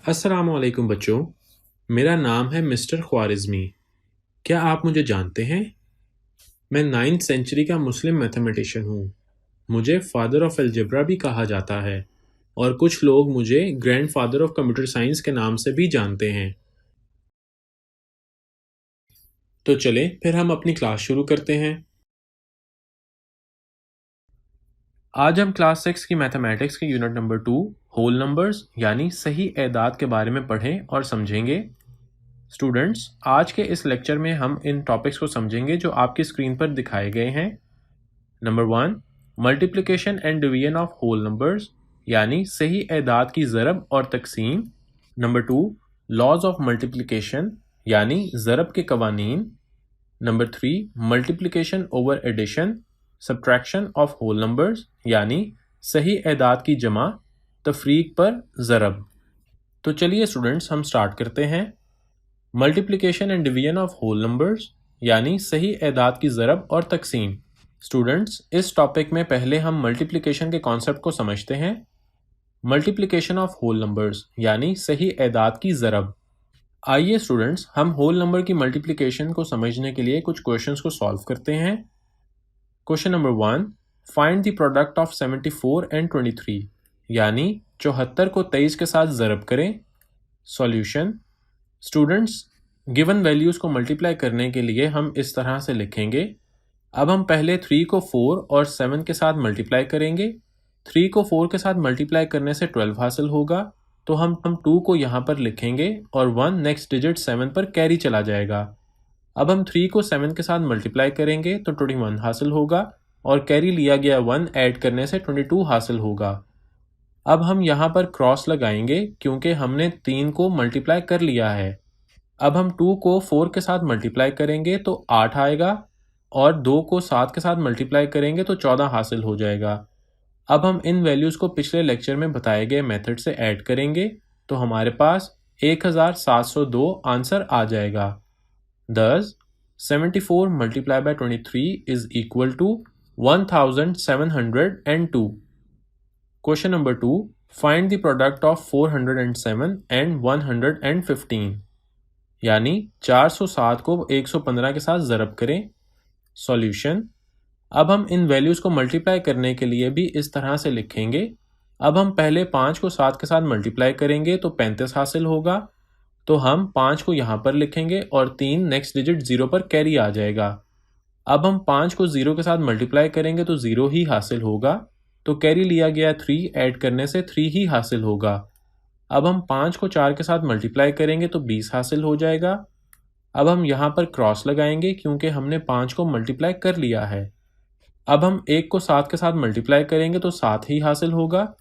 अस्सलामुअलैकुम बच्चों, मेरा नाम है मिस्टर ख्वारिज़मी। क्या आप मुझे जानते हैं? मैं 9th सेंचुरी का मुस्लिम मैथमेटिशियन हूँ। मुझे फादर ऑफ अलजेब्रा भी कहा जाता है और कुछ लोग मुझे ग्रैंडफादर ऑफ कंप्यूटर साइंस के नाम से भी जानते हैं। तो चलें फिर हम अपनी क्लास शुरू करते हैं। आज हम क्लास 6 की मैथमेटिक्स के यूनिट नंबर 2 होल नंबर्स यानी सही एदाद के बारे में पढ़ें और समझेंगे। स्टूडेंट्स, आज के इस लेक्चर में हम इन टॉपिक्स को समझेंगे जो आपकी स्क्रीन पर दिखाए गए हैं। Number 1, multiplication and division of whole numbers यानी सही एदाद की ज़रब और तकसीम। नंबर 2, लॉज ऑफ मल्टीप्लिकेशन यानी ज़रब के कवानीन। Number 3, multiplication over addition, subtraction of whole numbers यानी सही एदाद की जमा, तफरीक पर ज़रब। तो चलिए स्टूडेंट्स, हम स्टार्ट करते हैं। Multiplication and division of whole numbers यानी सही एदाद की ज़रब और तकसीम। स्टूडेंट्स, इस टॉपिक में पहले हम मल्टीप्लिकेशन के कॉन्सेप्ट को समझते हैं। मल्टीप्लिकेशन ऑफ होल नंबर्स यानी सही एदाद की ज़रब। आइए स्टूडेंट्स, हम होल नंबर की मल्टीप्लिकेशन को समझने के लिए कुछ क्वेश्चंस को सॉल्व करते हैं। Question number 1, find the product of 74 and 23 यानी 74 को 23 के साथ ज़रब करें। सॉल्यूशन। स्टूडेंट्स, गिवन वैल्यूज़ को मल्टीप्लाई करने के लिए हम इस तरह से लिखेंगे। अब हम पहले 3 को 4 और 7 के साथ मल्टीप्लाई करेंगे। 3 को 4 के साथ मल्टीप्लाई करने से 12 हासिल होगा, तो हम 2 को यहाँ पर लिखेंगे और 1 नेक्स्ट डिजिट 7 पर कैरी चला जाएगा। अब हम 3 को 7 के साथ मल्टीप्लाई करेंगे तो 21 हासिल होगा और कैरी लिया गया 1 ऐड करने से 22 हासिल होगा। अब हम यहाँ पर क्रॉस लगाएंगे क्योंकि हमने 3 को मल्टीप्लाई कर लिया है। अब हम 2 को 4 के साथ मल्टीप्लाई करेंगे तो 8 आएगा और 2 को 7 के साथ मल्टीप्लाई करेंगे तो 14 हासिल हो जाएगा। अब हम इन वैल्यूज़ को पिछले लेक्चर में बताए गए मेथड से ऐड करेंगे तो हमारे पास 1702 आंसर आ जाएगा। Thus, 74 multiplied by 23 is equal to 1702. Question number 2, find the product of 407 and 115 यानी 407 को 115 के साथ ज़रब करें। सॉल्यूशन। अब हम इन वैल्यूज़ को मल्टीप्लाई करने के लिए भी इस तरह से लिखेंगे। अब हम पहले 5 को 7 के साथ मल्टीप्लाई करेंगे तो 35 हासिल होगा, तो हम 5 को यहाँ पर लिखेंगे और 3 नेक्स्ट डिजिट 0 पर कैरी आ जाएगा। अब हम 5 को 0 के साथ मल्टीप्लाई करेंगे तो 0 ही हासिल होगा, तो कैरी लिया गया 3 ऐड करने से 3 ही हासिल होगा। अब हम 5 को 4 के साथ मल्टीप्लाई करेंगे तो 20 हासिल हो जाएगा। अब हम यहाँ पर क्रॉस लगाएंगे क्योंकि हमने 5 को मल्टीप्लाई कर लिया है। अब हम 1 को 7 के साथ मल्टीप्लाई करेंगे तो 7 ही हासिल होगा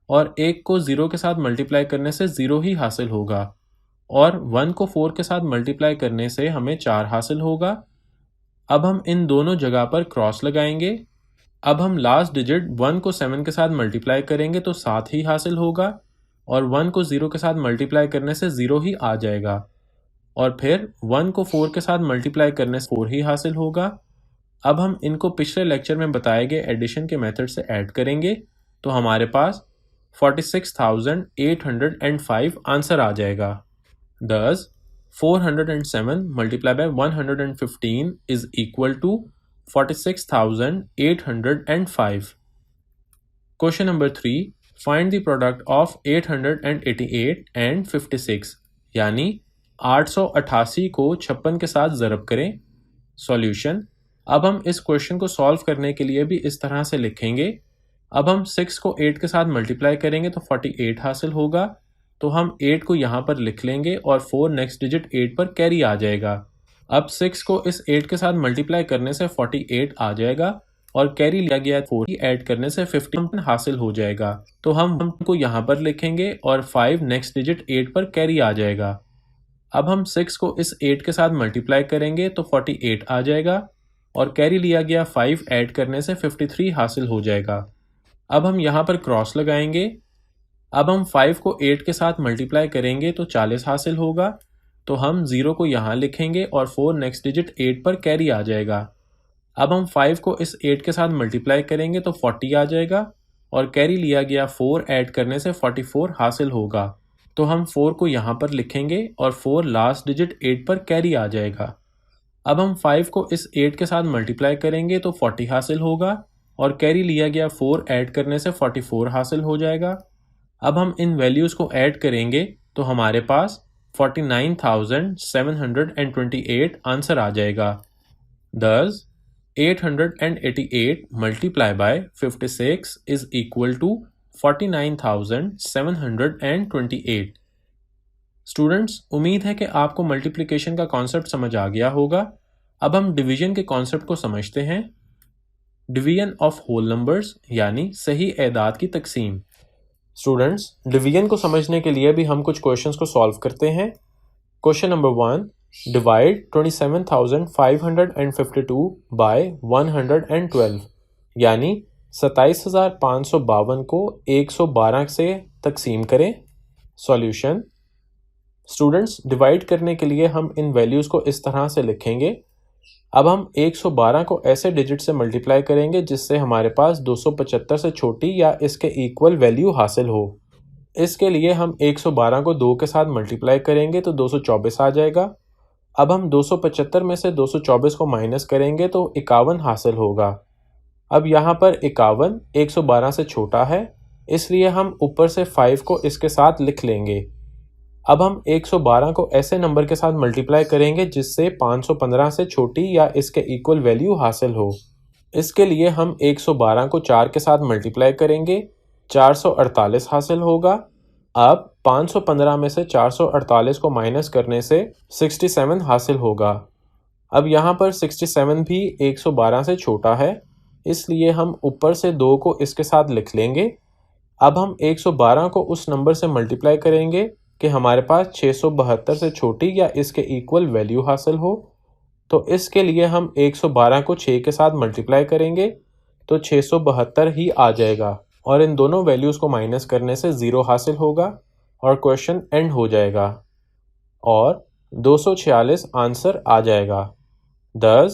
और 1 को 0 के साथ मल्टीप्लाई करने से 0 ही हासिल होगा और 1 को 4 के साथ मल्टीप्लाई करने से हमें 4 हासिल होगा। अब हम इन दोनों जगह पर क्रॉस लगाएंगे। अब हम लास्ट डिजिट 1 को 7 के साथ मल्टीप्लाई करेंगे तो 7 ही हासिल होगा और 1 को 0 के साथ मल्टीप्लाई करने से 0 ही आ जाएगा और फिर 1 को 4 के साथ मल्टीप्लाई करने से 4 ही हासिल होगा। अब हम इनको पिछले लेक्चर में बताए गए एडिशन के मेथड से ऐड करेंगे तो हमारे पास 46,805 आंसर आ जाएगा। Thus, 407 multiplied by 115 is equal to 46,805. Question number 3. Find the product of 888 and 56 यानी 888 को 56 के साथ ज़रब करें। सॉल्यूशन। अब हम इस क्वेश्चन को सॉल्व करने के लिए भी इस तरह से लिखेंगे। अब हम 6 को 8 के साथ मल्टीप्लाई करेंगे तो 48 हासिल होगा, तो हम 8 को यहाँ पर लिख लेंगे और 4 नेक्स्ट डिजिट 8 पर कैरी आ जाएगा। अब 6 को इस 8 के साथ मल्टीप्लाई करने से 48 आ जाएगा और कैरी लिया गया 4 ही ऐड करने से 15 हासिल हो जाएगा, तो हम को यहाँ पर लिखेंगे और 5 नेक्स्ट डिजिट 8 पर कैरी आ जाएगा। अब हम 6 को इस 8 के साथ मल्टीप्लाई करेंगे तो 48 आ जाएगा और कैरी लिया गया 5 ऐड करने से 53 हासिल हो जाएगा। अब हम यहाँ पर क्रॉस लगाएंगे। अब हम 5 को 8 के साथ मल्टीप्लाई करेंगे तो 40 हासिल होगा, तो हम 0 को यहाँ लिखेंगे और 4 नेक्स्ट डिजिट 8 पर कैरी आ जाएगा। अब हम 5 को इस 8 के साथ मल्टीप्लाई करेंगे तो 40 आ जाएगा और कैरी लिया गया 4 ऐड करने से 44 हासिल होगा। तो हम 4 को यहाँ पर लिखेंगे और 4 लास्ट डिजिट 8 पर कैरी आ जाएगा। अब हम 5 को इस 8 के साथ मल्टीप्लाई करेंगे तो 40 हासिल होगा और कैरी लिया गया 4 ऐड करने से 44 हासिल हो जाएगा। अब हम इन वैल्यूज़ को ऐड करेंगे तो हमारे पास 49,728 आंसर आ जाएगा। Thus 888 multiplied by 56 is equal to 49,728। Students, उम्मीद है कि आपको मल्टीप्लिकेशन का कॉन्सेप्ट समझ आ गया होगा। अब हम डिवीजन के कॉन्सेप्ट को समझते हैं। डिवीजन ऑफ होल नंबर्स यानी सही एदाद की तकसीम। स्टूडेंट्स, डिवीजन को समझने के लिए भी हम कुछ क्वेश्चंस को सॉल्व करते हैं। क्वेश्चन नंबर 1, डिवाइड 27,552 बाय 112 यानी 27,552 को 112 से तकसीम करें। सॉल्यूशन। स्टूडेंट्स, डिवाइड करने के लिए हम इन वैल्यूज़ को इस तरह से लिखेंगे। अब हम 112 को ऐसे डिजिट से मल्टीप्लाई करेंगे जिससे हमारे पास 275 से छोटी या इसके इक्वल वैल्यू हासिल हो। इसके लिए हम 112 को 2 के साथ मल्टीप्लाई करेंगे तो 224 आ जाएगा। अब हम 275 में से 224 को माइनस करेंगे तो 51 हासिल होगा। अब यहाँ पर 51 112 से छोटा है, इसलिए हम ऊपर से 5 को इसके साथ लिख लेंगे। अब हम 112 को ऐसे नंबर के साथ मल्टीप्लाई करेंगे जिससे 515 से छोटी या इसके इक्वल वैल्यू हासिल हो। इसके लिए हम 112 को 4 के साथ मल्टीप्लाई करेंगे, 448 हासिल होगा। अब 515 में से 448 को माइनस करने से 67 हासिल होगा। अब यहाँ पर 67 भी 112 से छोटा है, इसलिए हम ऊपर से 2 को इसके साथ लिख लेंगे। अब हम 112 को उस नंबर से मल्टीप्लाई करेंगे कि हमारे पास 672 से छोटी या इसके इक्वल वैल्यू हासिल हो। तो इसके लिए हम 112 को 6 के साथ मल्टीप्लाई करेंगे तो 672 ही आ जाएगा और इन दोनों वैल्यूज़ को माइनस करने से 0 हासिल होगा और क्वेश्चन एंड हो जाएगा और 246 आंसर आ जाएगा। Thus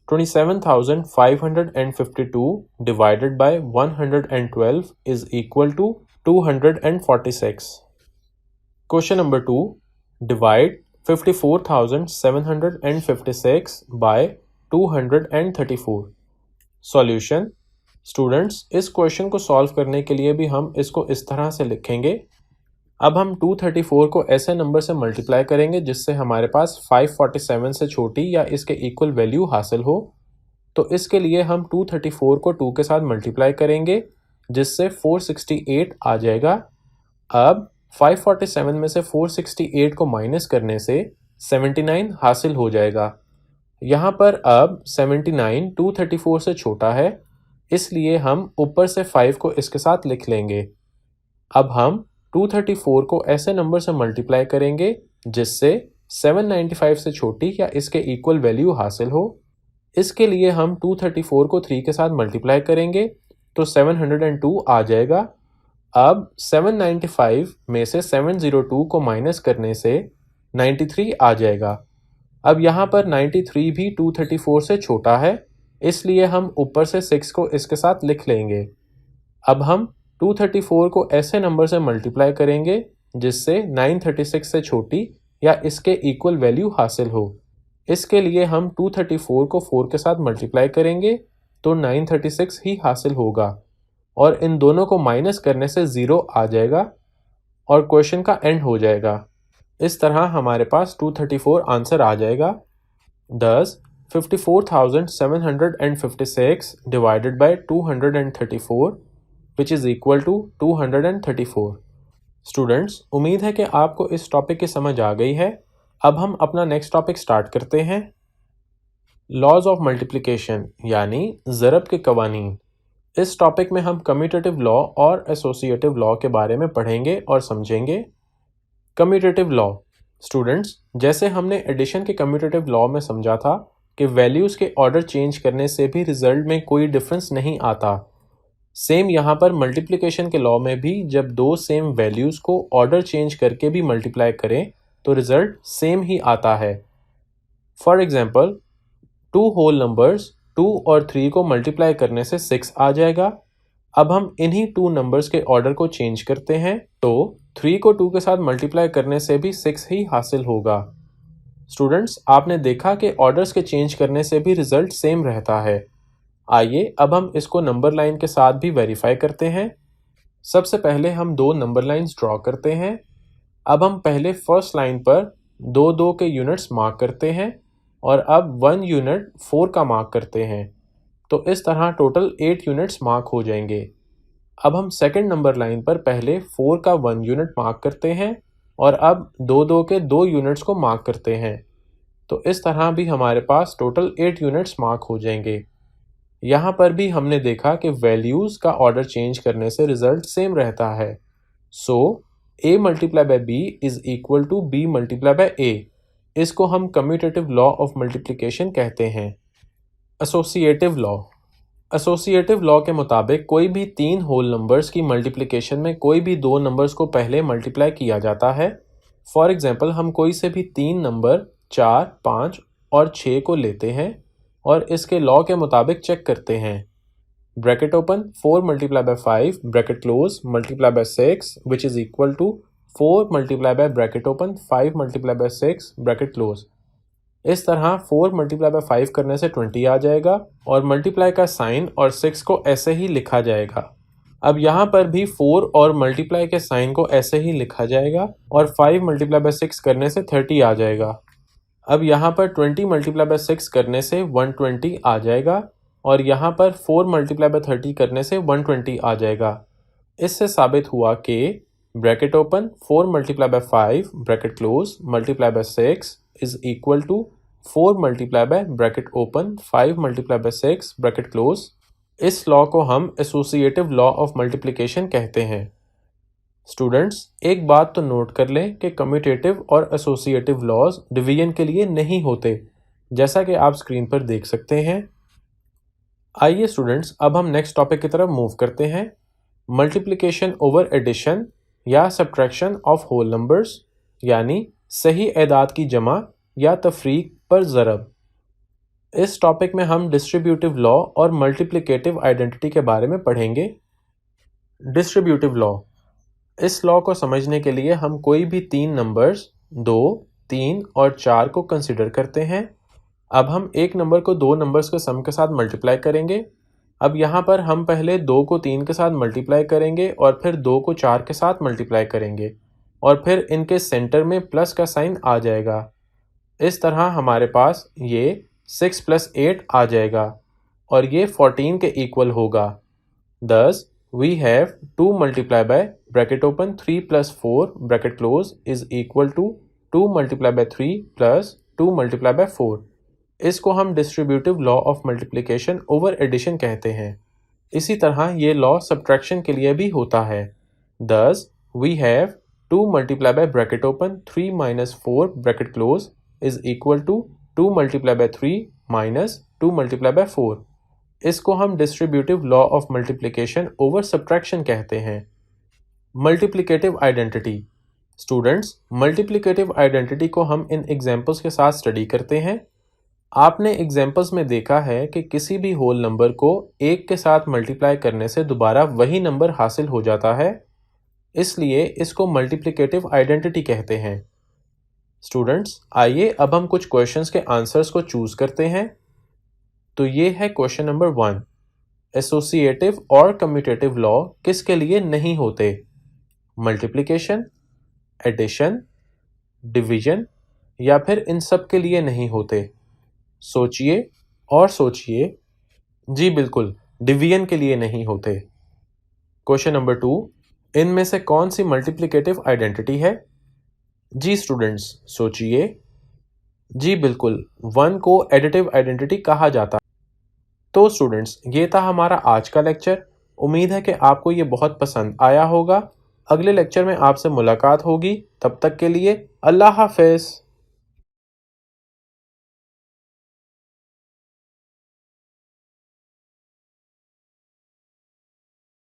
27,552 divided by 112 is equal to 246. Question number 2, divide 54,756 by 234. Solution. Students, इस क्वेश्चन को सॉल्व करने के लिए भी हम इसको इस तरह से लिखेंगे। अब हम 234 को ऐसे नंबर से मल्टीप्लाई करेंगे जिससे हमारे पास 547 से छोटी या इसके इक्वल वैल्यू हासिल हो। तो इसके लिए हम 234 को 2 के साथ मल्टीप्लाई करेंगे जिससे 468 आ जाएगा। अब 547 में से 468 को माइनस करने से 79 हासिल हो जाएगा। यहाँ पर अब 79 234 से छोटा है, इसलिए हम ऊपर से 5 को इसके साथ लिख लेंगे। अब हम 234 को ऐसे नंबर से मल्टीप्लाई करेंगे जिससे 795 से छोटी या इसके इक्वल वैल्यू हासिल हो। इसके लिए हम 234 को 3 के साथ मल्टीप्लाई करेंगे तो 702 आ जाएगा। अब 795 में से 702 को माइनस करने से 93 आ जाएगा। अब यहाँ पर 93 भी 234 से छोटा है, इसलिए हम ऊपर से 6 को इसके साथ लिख लेंगे। अब हम 234 को ऐसे नंबर से मल्टीप्लाई करेंगे जिससे 936 से छोटी या इसके इक्वल वैल्यू हासिल हो। इसके लिए हम 234 को 4 के साथ मल्टीप्लाई करेंगे तो 936 ही हासिल होगा और इन दोनों को माइनस करने से 0 आ जाएगा और क्वेश्चन का एंड हो जाएगा। इस तरह हमारे पास 234 आंसर आ जाएगा। Thus 54,756 divided by 234 which is equal to 234. Students, उम्मीद है कि आपको इस टॉपिक की समझ आ गई है। अब हम अपना नेक्स्ट टॉपिक स्टार्ट करते हैं। लॉज ऑफ मल्टीप्लिकेशन यानी ज़रब के कवानीन। इस टॉपिक में हम कम्यूटेटिव लॉ और एसोसिएटिव लॉ के बारे में पढ़ेंगे और समझेंगे। Commutative law. स्टूडेंट्स, जैसे हमने एडिशन के कम्यूटेटिव लॉ में समझा था कि वैल्यूज़ के ऑर्डर चेंज करने से भी रिजल्ट में कोई डिफरेंस नहीं आता, सेम यहाँ पर मल्टीप्लिकेशन के लॉ में भी जब दो सेम वैल्यूज़ को ऑर्डर चेंज करके भी मल्टीप्लाई करें तो रिजल्ट सेम ही आता है। फॉर एग्जाम्पल, 2 होल नंबर्स 2 और 3 को मल्टीप्लाई करने से 6 आ जाएगा। अब हम इन्हीं 2 नंबर्स के ऑर्डर को चेंज करते हैं तो 3 को 2 के साथ मल्टीप्लाई करने से भी 6 ही हासिल होगा। स्टूडेंट्स, आपने देखा कि ऑर्डर्स के चेंज करने से भी रिजल्ट सेम रहता है। आइए अब हम इसको नंबर लाइन के साथ भी वेरीफाई करते हैं। सबसे पहले हम दो नंबर लाइंस ड्रॉ करते हैं। अब हम पहले फर्स्ट लाइन पर 2 के यूनिट्स मार्क करते हैं और अब 1 यूनिट 4 का मार्क करते हैं। तो इस तरह टोटल 8 यूनिट्स मार्क हो जाएंगे। अब हम सेकंड नंबर लाइन पर पहले 4 का 1 यूनिट मार्क करते हैं और अब 2 के 2 यूनिट्स को मार्क करते हैं। तो इस तरह भी हमारे पास टोटल 8 यूनिट्स मार्क हो जाएंगे। यहाँ पर भी हमने देखा कि वैल्यूज़ का ऑर्डर चेंज करने से रिजल्ट सेम रहता है। So a multiply by b is equal to b multiply by a। इसको हम कम्यूटेटिव लॉ ऑफ मल्टीप्लिकेशन कहते हैं। Associative law. एसोसिएटिव लॉ के मुताबिक कोई भी 3 होल नंबर्स की मल्टीप्लिकेशन में कोई भी 2 नंबर्स को पहले मल्टीप्लाई किया जाता है। फॉर एग्जांपल, हम कोई से भी 3 नंबर 4, 5 और 6 को लेते हैं और इसके लॉ के मुताबिक चेक करते हैं। Bracket open 4 multiply by 5 bracket close multiply by 6 which is equal to 4 multiply by bracket open 5 multiply by 6 bracket close. इस तरह 4 मल्टीप्लाई बाय 5 करने से 20 आ जाएगा और मल्टीप्लाई का साइन और 6 को ऐसे ही लिखा जाएगा। अब यहाँ पर भी 4 और मल्टीप्लाई के साइन को ऐसे ही लिखा जाएगा और 5 मल्टीप्लाई बाय 6 करने से 30 आ जाएगा। अब यहाँ पर 20 मल्टीप्लाई बाय 6 करने से 120 आ जाएगा और यहाँ पर 4 मल्टीप्लाई बाय 30 करने से 120 आ जाएगा। इससे साबित हुआ कि bracket open 4 multiply by 5 bracket close multiply by 6 is equal to 4 multiply by bracket open 5 multiply by 6 bracket close. इस लॉ को हम एसोसिएटिव लॉ ऑफ मल्टीप्लिकेशन कहते हैं। स्टूडेंट्स, एक बात तो नोट कर लें कि कम्यूटेटिव और एसोसिएटिव लॉज डिवीजन के लिए नहीं होते, जैसा कि आप स्क्रीन पर देख सकते हैं। आइए स्टूडेंट्स, अब हम नेक्स्ट टॉपिक की तरफ मूव करते हैं। मल्टीप्लिकेशन ओवर एडिशन या सब्ट्रैक्शन ऑफ होल नंबर्स, यानी सही एदाद की जमा या तफरीक पर ज़रब। इस टॉपिक में हम डिस्ट्रीब्यूटिव लॉ और मल्टीप्लिकेटिव आइडेंटिटी के बारे में पढ़ेंगे। Distributive law. इस लॉ को समझने के लिए हम कोई भी 3 नंबर्स 2, 3 और 4 को कंसिडर करते हैं। अब हम एक नंबर को 2 नंबर्स के सम के साथ मल्टीप्लाई करेंगे। अब यहाँ पर हम पहले 2 को 3 के साथ मल्टीप्लाई करेंगे और फिर 2 को 4 के साथ मल्टीप्लाई करेंगे और फिर इनके सेंटर में प्लस का साइन आ जाएगा। इस तरह हमारे पास ये 6 + 8 आ जाएगा और ये 14 के इक्वल होगा। Thus, we have 2 multiplied by bracket open 3 + 4 bracket close is equal to 2 multiplied by 3 plus 2 multiplied by 4। इसको हम distributive law of multiplication over addition कहते हैं। इसी तरह ये लॉ सब्ट्रैक्शन के लिए भी होता है। Thus, we have 2 multiplied by bracket open 3 minus 4 bracket close is equal to 2 multiplied by 3 minus 2 multiplied by 4। इसको हम distributive law of multiplication over subtraction कहते हैं। Multiplicative identity. Students, multiplicative identity को हम इन एग्जांपल्स के साथ स्टडी करते हैं। आपने एग्जांपल्स में देखा है कि किसी भी होल नंबर को 1 के साथ मल्टीप्लाई करने से दोबारा वही नंबर हासिल हो जाता है, इसलिए इसको मल्टीप्लिकेटिव आइडेंटिटी कहते हैं। स्टूडेंट्स, आइए अब हम कुछ क्वेश्चंस के आंसर्स को चूज करते हैं। तो ये है क्वेश्चन नंबर 1। एसोसिएटिव और कम्यूटेटिव लॉ किसके लिए नहीं होते? मल्टीप्लिकेशन, एडिशन, डिवीजन या फिर इन सब के लिए नहीं होते? सोचिए और सोचिए। जी बिल्कुल, डिवीजन के लिए नहीं होते। क्वेश्चन नंबर 2, इनमें से कौन सी मल्टीप्लिकेटिव आइडेंटिटी है? जी स्टूडेंट्स, सोचिए। जी बिल्कुल, 1 को एडिटिव आइडेंटिटी कहा जाता है। तो स्टूडेंट्स, ये था हमारा आज का लेक्चर। उम्मीद है कि आपको ये बहुत पसंद आया होगा। अगले लेक्चर में आपसे मुलाकात होगी। तब तक के लिए अल्लाह हाफ़िज़।